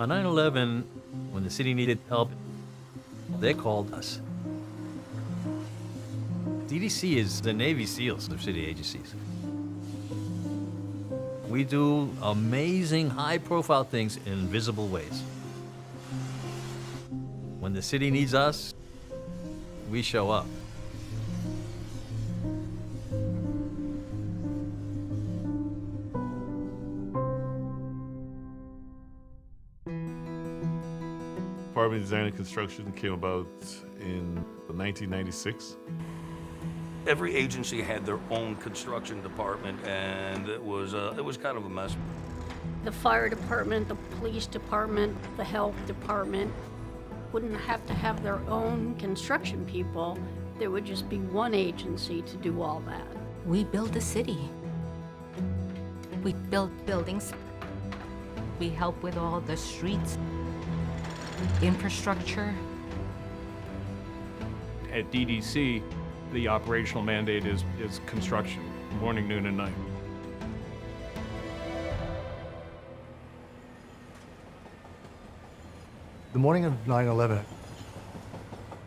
On 9/11, when the city needed help, they called us. DDC is the Navy SEALs of city agencies. We do amazing, high-profile things in invisible ways. When the city needs us, we show up. Department of Design and Construction came about in 1996. Every agency had their own construction department, and it was kind of a mess. The fire department, the police department, the health department wouldn't have to have their own construction people. There would just be one agency to do all that. We build the city. We build buildings. We help with all the streets, infrastructure. At DDC, the operational mandate is construction, morning, noon, and night. The morning of 9/11, it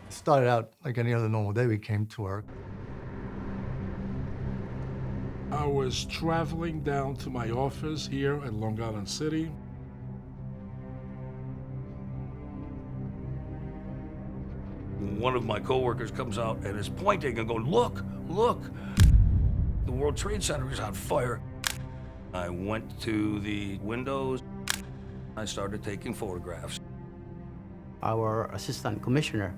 started out like any other normal day. We came to work. I was traveling down to my office here in Long Island City. One of my coworkers comes out and is pointing and going, "Look, look, the World Trade Center is on fire." I went to the windows. I started taking photographs. Our assistant commissioner,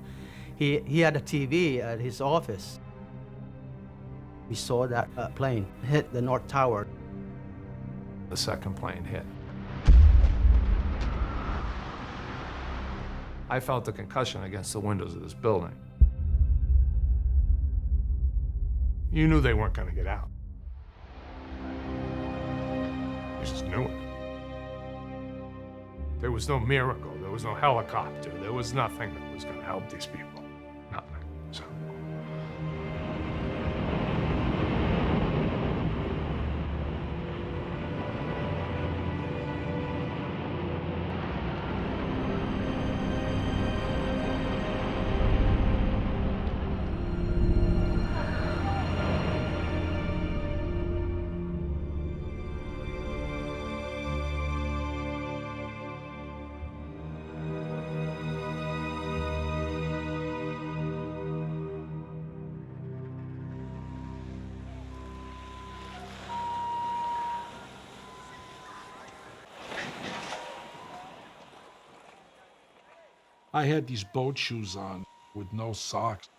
he had a TV at his office. We saw that plane hit the North Tower. The second plane hit. I felt the concussion against the windows of this building. You knew they weren't going to get out. You just knew it. There was no miracle. There was no helicopter. There was nothing that was going to help these people. Nothing. So. I had these boat shoes on with no socks.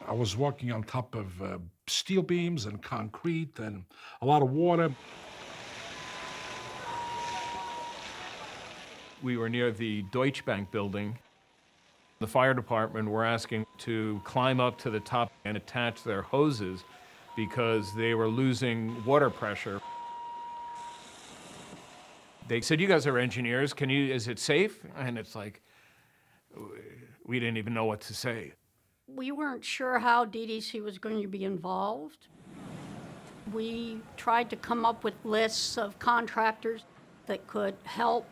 I was walking on top of steel beams and concrete and a lot of water. We were near the Deutsche Bank building. The fire department were asking to climb up to the top and attach their hoses because they were losing water pressure. They said, "You guys are engineers, is it safe?" And it's like, we didn't even know what to say. We weren't sure how DDC was going to be involved. We tried to come up with lists of contractors that could help.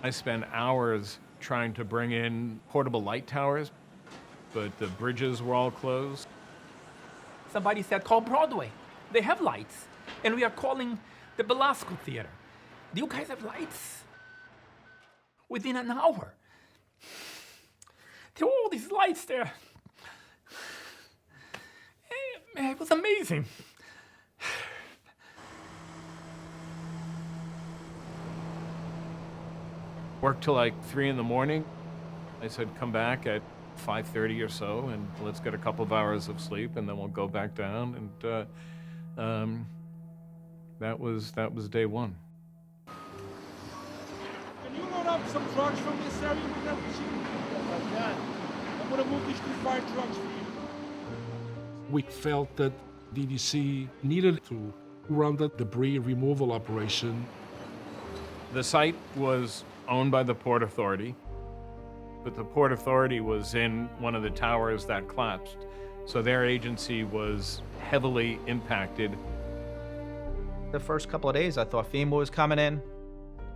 I spent hours trying to bring in portable light towers, but the bridges were all closed. Somebody said, "Call Broadway. They have lights." And we are calling the Belasco Theater. "Do you guys have lights?" Within an hour. There were all these lights there. It was amazing. Worked till like 3 in the morning. I said, come back at 5:30 or so, and let's get a couple of hours of sleep, and then we'll go back down. And that was day one. Can you load up some trucks from this area with that machine? Yes, I can. I'm gonna move these 2 fire trucks for you. We felt that DDC needed to run the debris removal operation. The site was owned by the Port Authority, but the Port Authority was in one of the towers that collapsed. So their agency was heavily impacted. The first couple of days, I thought FEMA was coming in.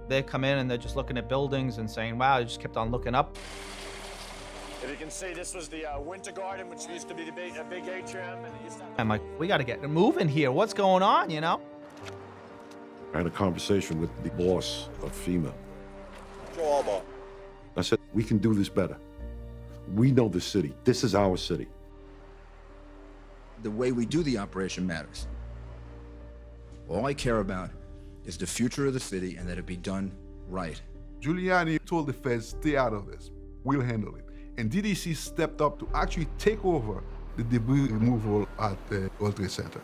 They come in and they're just looking at buildings and saying, wow, they just kept on looking up. If you can see, this was the winter garden, which used to be a big atrium. And it used to have... I'm like, we got to get moving here. What's going on, you know? I had a conversation with the boss of FEMA. I said, we can do this better. We know the city. This is our city. The way we do the operation matters. All I care about is the future of the city and that it be done right. Giuliani told the feds, stay out of this. We'll handle it. And DDC stepped up to actually take over the debris removal at the World Trade Center.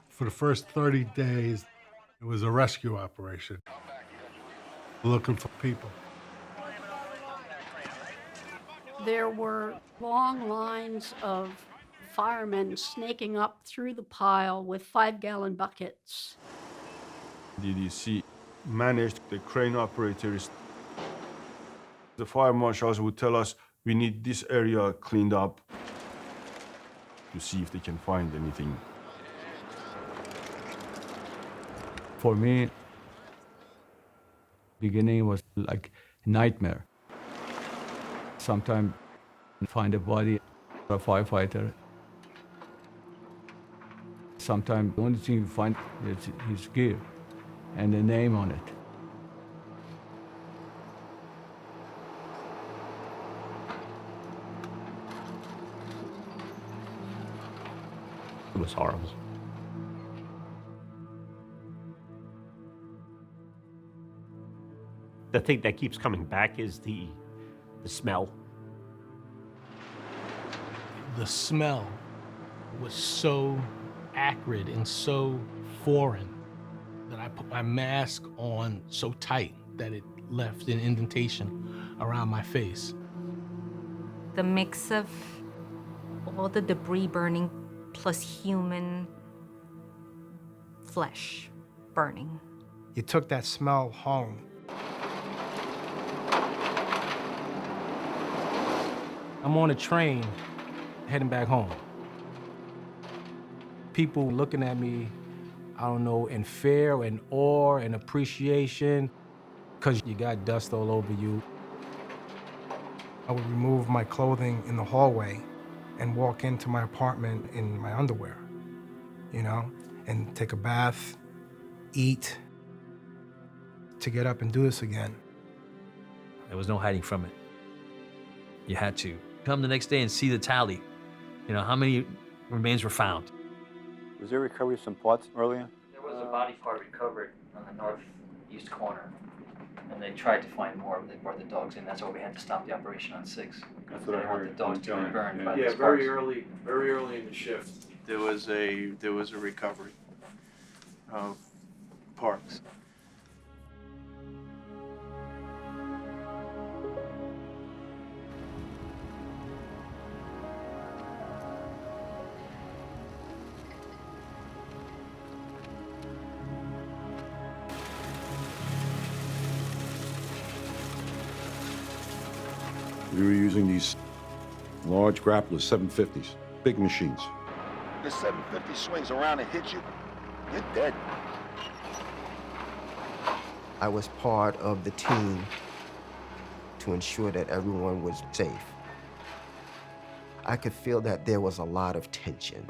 For the first 30 days, it was a rescue operation, looking for people. There were long lines of firemen snaking up through the pile with 5-gallon buckets. DDC managed the crane operators. The fire marshals would tell us, we need this area cleaned up to see if they can find anything. For me, beginning was like a nightmare. Sometimes find a body of a firefighter. Sometimes the only thing you find is his gear and the name on it. It was horrible. The thing that keeps coming back is the smell. The smell was so acrid and so foreign that I put my mask on so tight that it left an indentation around my face. The mix of all the debris burning plus human flesh burning. You took that smell home. I'm on a train heading back home. People looking at me, I don't know, in fear and awe and appreciation, because you got dust all over you. I would remove my clothing in the hallway and walk into my apartment in my underwear, you know, and take a bath, eat, to get up and do this again. There was no hiding from it. You had to come the next day and see the tally. You know, how many remains were found. Was there recovery of some parts earlier? There was a body part recovered on the northeast corner, and they tried to find more. They brought the dogs in. That's why we had to stop the operation on 6. That's what I heard. The dogs to be burned by the sparks. very early in the shift, there was a recovery of parts. We were using these large grapplers, 750s, big machines. The 750 swings around and hits you, you're dead. I was part of the team to ensure that everyone was safe. I could feel that there was a lot of tension.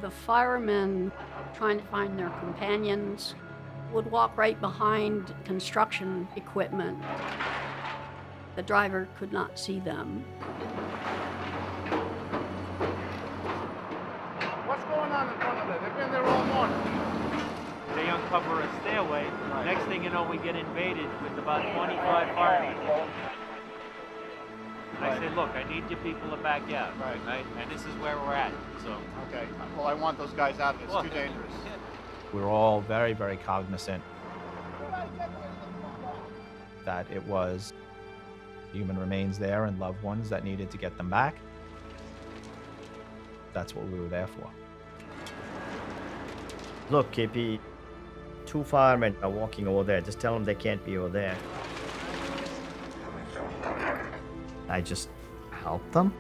The firemen, trying to find their companions, would walk right behind construction equipment. The driver could not see them. What's going on in front of them? They've been there all morning. They uncover a stairway. Next thing you know, we get invaded with about 25 firemen. I said, look, I need you people to back out, right? And this is where we're at, so. Okay, well, I want those guys out of it. It's too dangerous. We're all very, very cognizant that it was human remains there and loved ones that needed to get them back. That's what we were there for. Look, KP, 2 firemen are walking over there. Just tell them they can't be over there. I just helped them.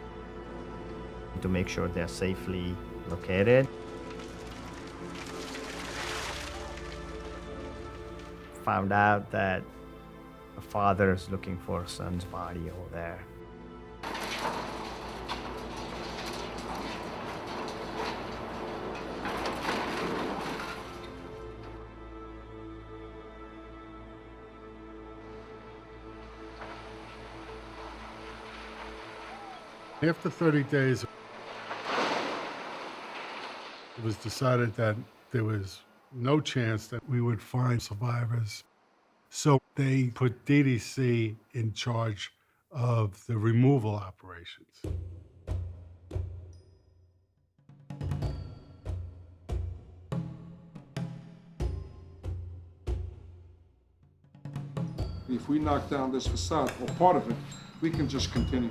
to make sure they're safely located. Found out that a father is looking for a son's body over there. After 30 days, it was decided that there was no chance that we would find survivors. So they put DDC in charge of the removal operations. If we knock down this facade or part of it, we can just continue.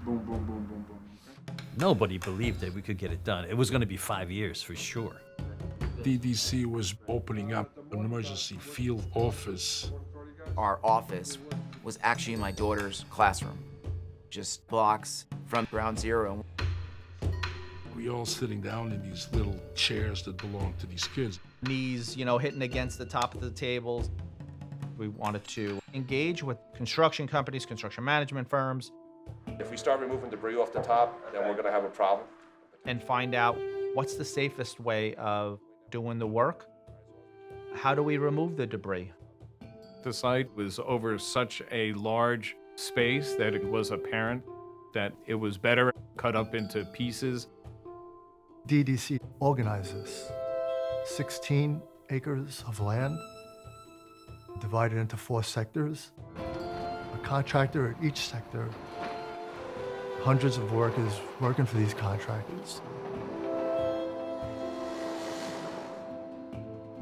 Boom, boom, boom, boom, boom. Nobody believed that we could get it done. It was going to be 5 years for sure. DDC was opening up an emergency field office. Our office was actually in my daughter's classroom, just blocks from ground zero. We all sitting down in these little chairs that belong to these kids. Knees, hitting against the top of the tables. We wanted to engage with construction companies, construction management firms. If we start removing debris off the top, then we're going to have a problem. And find out what's the safest way of doing the work. How do we remove the debris? The site was over such a large space that it was apparent that it was better cut up into pieces. DDC organizes 16 acres of land divided into 4 sectors. A contractor at each sector. Hundreds of workers working for these contractors.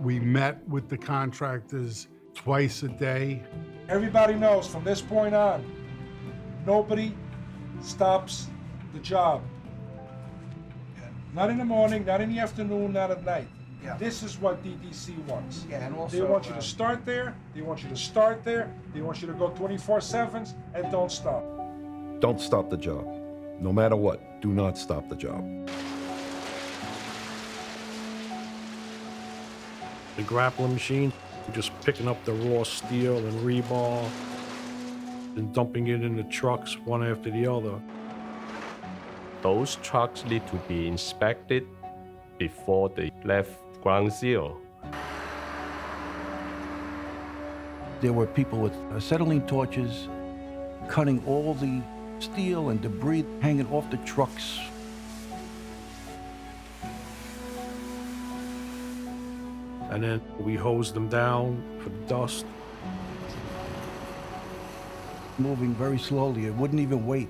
We met with the contractors twice a day. Everybody knows from this point on, nobody stops the job. Not in the morning, not in the afternoon, not at night. Yeah. This is what DDC wants. Yeah, and also, they want you to start there, they want you to start there, they want you to go 24/7 and don't stop. Don't stop the job. No matter what, do not stop the job. The grappling machine, just picking up the raw steel and rebar and dumping it in the trucks one after the other. Those trucks need to be inspected before they left ground zero. There were people with acetylene torches cutting all the steel and debris hanging off the trucks. And then we hosed them down for dust. Moving very slowly, it wouldn't even wait.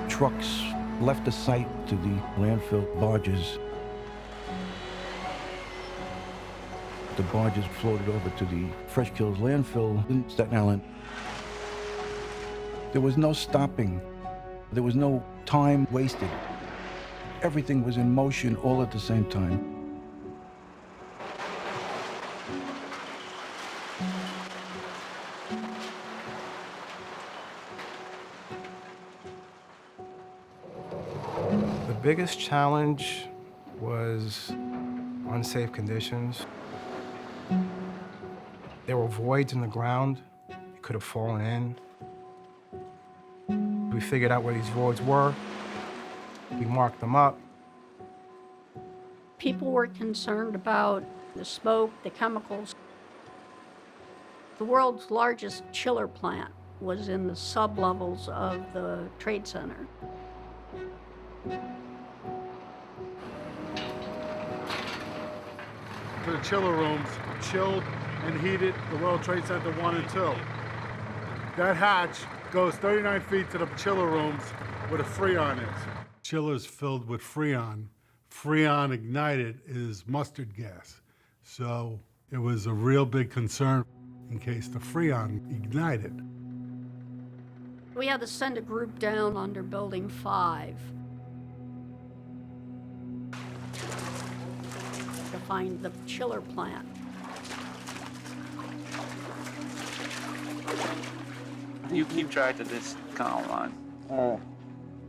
Trucks left the site to the landfill barges. The barges floated over to the Fresh Kills landfill in Staten Island. There was no stopping. There was no time wasted. Everything was in motion all at the same time. The biggest challenge was unsafe conditions. There were voids in the ground. You could have fallen in. We figured out where these voids were. We marked them up. People were concerned about the smoke, the chemicals. The world's largest chiller plant was in the sublevels of the Trade Center. The chiller rooms chilled and heated the World Trade Center 1 and 2. That hatch goes 39 feet to the chiller rooms where the Freon is. Chillers filled with Freon. Freon ignited is mustard gas. So it was a real big concern in case the Freon ignited. We had to send a group down under Building 5 to find the chiller plant. You keep track of this column line.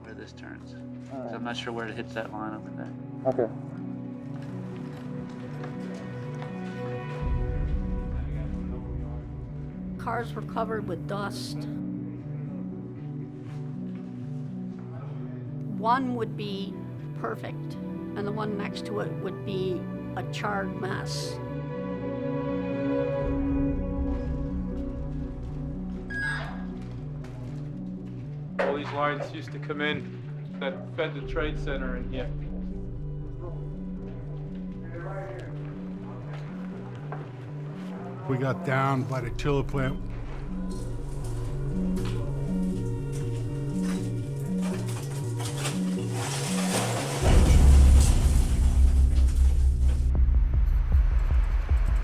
where this turns. 'Cause I'm not sure where it hits that line over there. Okay. Cars were covered with dust. One would be perfect, and the one next to it would be a charred mess. All these lines used to come in that fed the trade center in here. We got down by the chiller plant.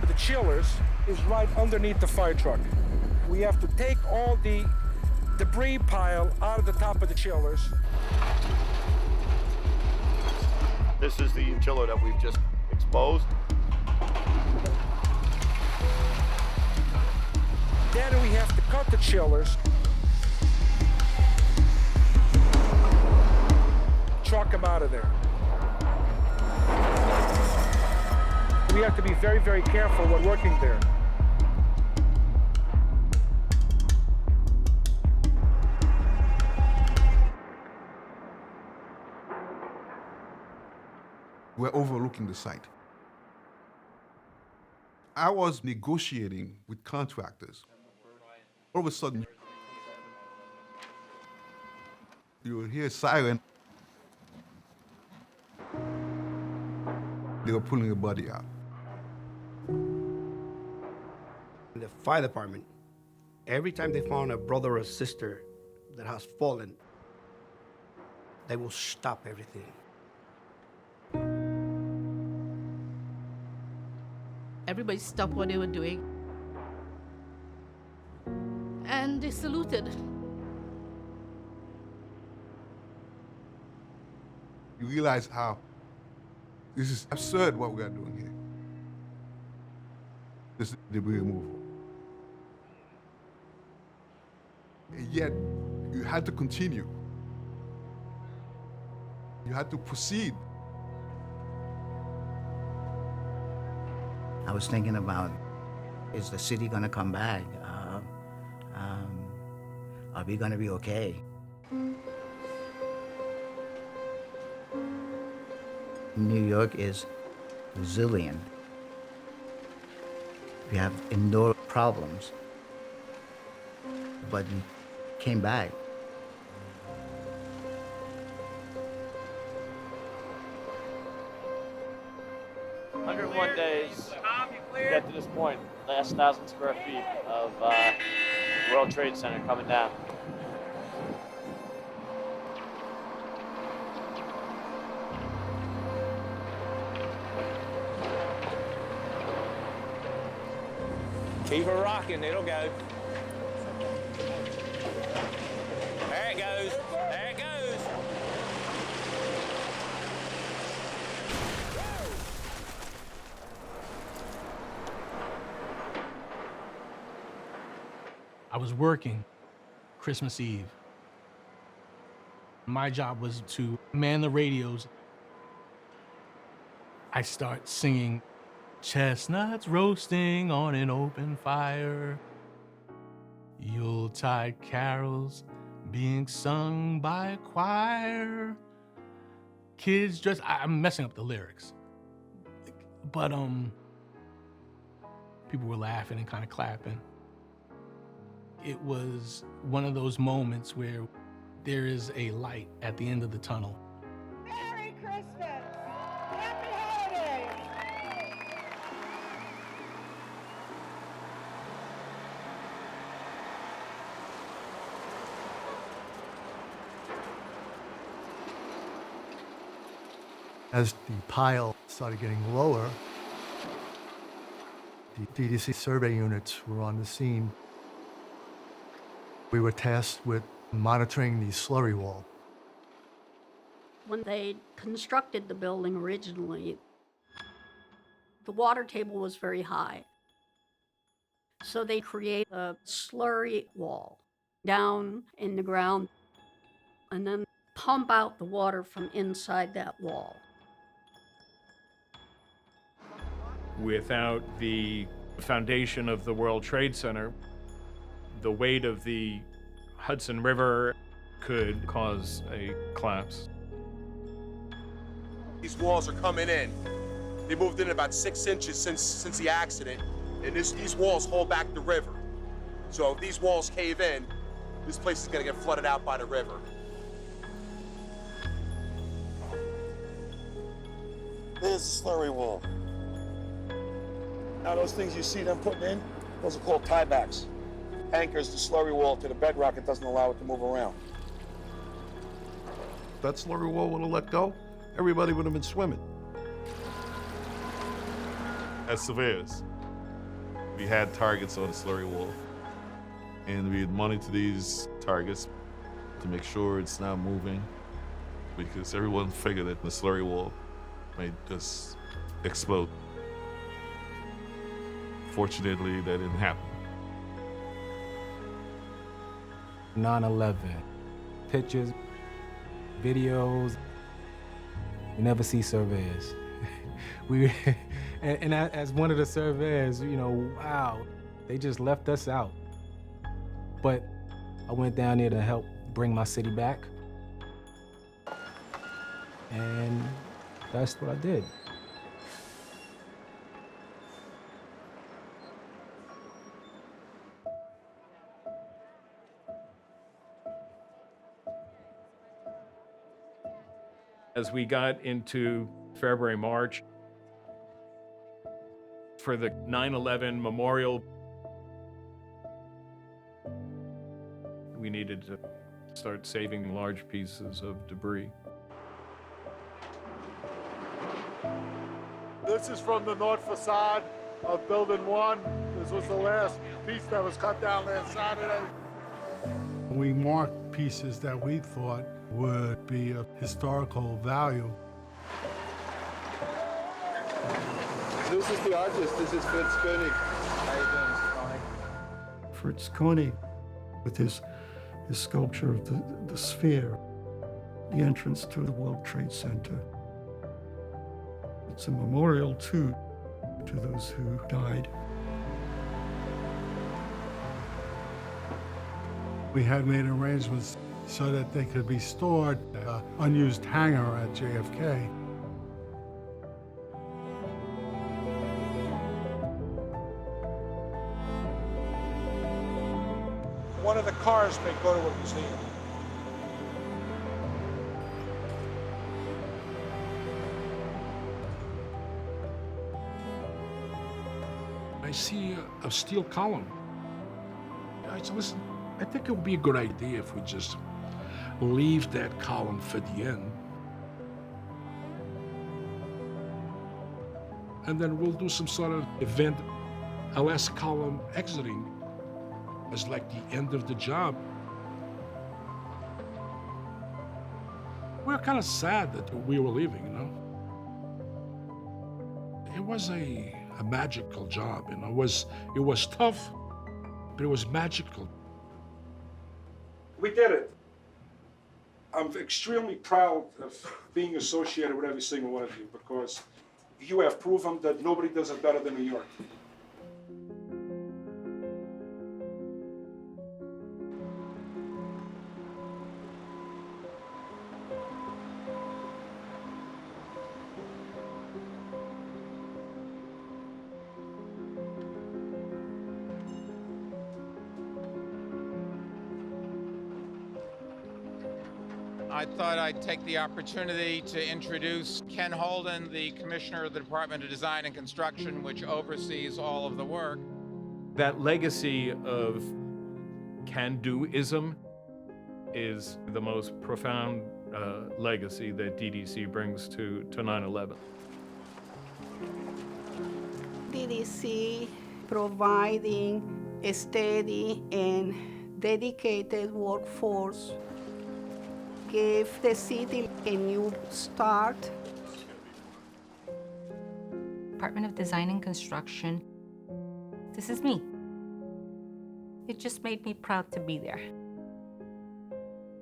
The chillers is right underneath the fire truck. We have to take all the debris pile out of the top of the chillers. This is the chiller that we've just exposed. Then we have to cut the chillers, truck them out of there. We have to be very, very careful when working there. We're overlooking the site. I was negotiating with contractors. All of a sudden, you will hear a siren. They were pulling a body out. The fire department, every time they found a brother or sister that has fallen, they will stop everything. Everybody stopped what they were doing. And they saluted. You realize how this is absurd what we are doing here. This is debris removal. And yet, you had to continue. You had to proceed. I was thinking about, is the city gonna come back? Are we gonna be okay? New York is resilient. We have indoor problems, but we came back. "101 days to get to this point. Last 1,000 square feet of World Trade Center coming down. Keep her rocking, it'll go. There it goes, there it goes. I was working Christmas Eve. My job was to man the radios. I start singing chestnuts roasting on an open fire, Yuletide carols being sung by a choir, kids dressed, I'm messing up the lyrics, but people were laughing and kind of clapping. It was one of those moments where there is a light at the end of the tunnel. Merry Christmas! Happy holidays! As the pile started getting lower, the DDC survey units were on the scene. We were tasked with monitoring the slurry wall. When they constructed the building originally, the water table was very high. So they create a slurry wall down in the ground and then pump out the water from inside that wall. Without the foundation of the World Trade Center, the weight of the Hudson River could cause a collapse. These walls are coming in. They moved in about 6 inches since the accident, and these walls hold back the river. So if these walls cave in, this place is gonna get flooded out by the river. There's the slurry wall. Now those things you see them putting in, those are called tiebacks. Anchors the slurry wall to the bedrock. It doesn't allow it to move around. If that slurry wall would have let go, everybody would have been swimming. As surveyors, we had targets on the slurry wall, and we had monitored these targets to make sure it's not moving, because everyone figured that the slurry wall might just explode. Fortunately, that didn't happen. 9/11, pictures, videos. We never see surveyors. And as one of the surveyors, you know, wow, they just left us out. But I went down there to help bring my city back. And that's what I did. As we got into February, March, for the 9/11 memorial, we needed to start saving large pieces of debris. This is from the north facade of Building 1. This was the last piece that was cut down last Saturday. We marked pieces that we thought would be of historical value. This is the artist. This is Fritz Koenig. How you doing, Mr. Koenig? Fritz Koenig, with his sculpture of the sphere, the entrance to the World Trade Center. It's a memorial to those who died. We had made arrangements so that they could be stored in an unused hangar at JFK. One of the cars may go to a museum. I see a steel column. I said, listen, I think it would be a good idea if we just leave that column for the end. And then we'll do some sort of event, a last column exiting as like the end of the job. We were kind of sad that we were leaving, you know? It was a magical job, you know? It was tough, but it was magical. We did it. I'm extremely proud of being associated with every single one of you because you have proven that nobody does it better than New York. I thought I'd take the opportunity to introduce Ken Holden, the Commissioner of the Department of Design and Construction, which oversees all of the work. That legacy of can-do-ism is the most profound legacy that DDC brings to 9/11. DDC providing a steady and dedicated workforce gave the city a new start. Department of Design and Construction, this is me. It just made me proud to be there.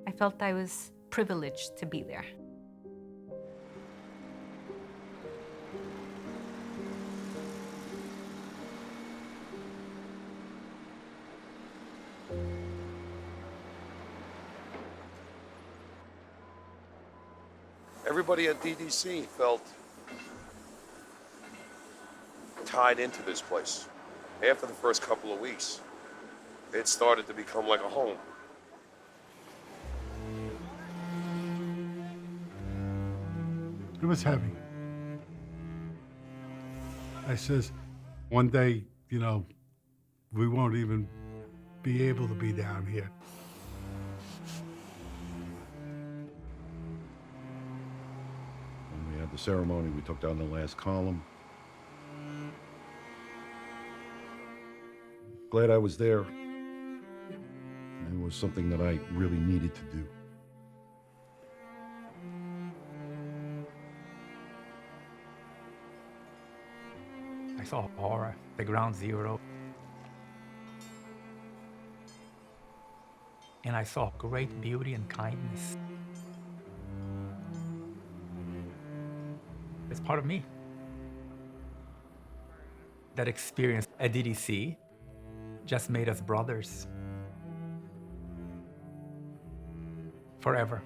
I felt I was privilege to be there. Everybody at DDC felt tied into this place. After the first couple of weeks, it started to become like a home. It was heavy. I says, one day, you know, we won't even be able to be down here. When we had the ceremony, we took down the last column. Glad I was there. It was something that I really needed to do. I saw horror, the ground zero. And I saw great beauty and kindness. It's part of me. That experience at DDC just made us brothers. Forever.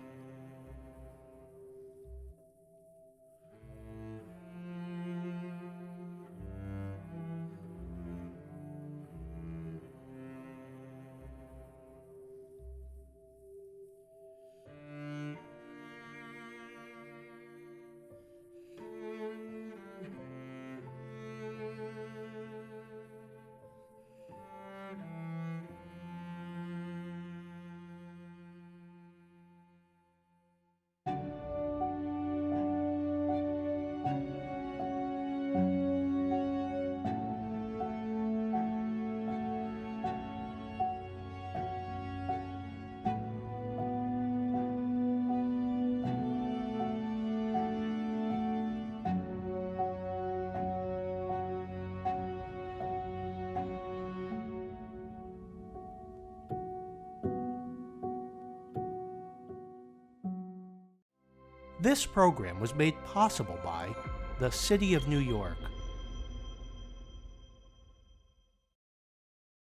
This program was made possible by the City of New York.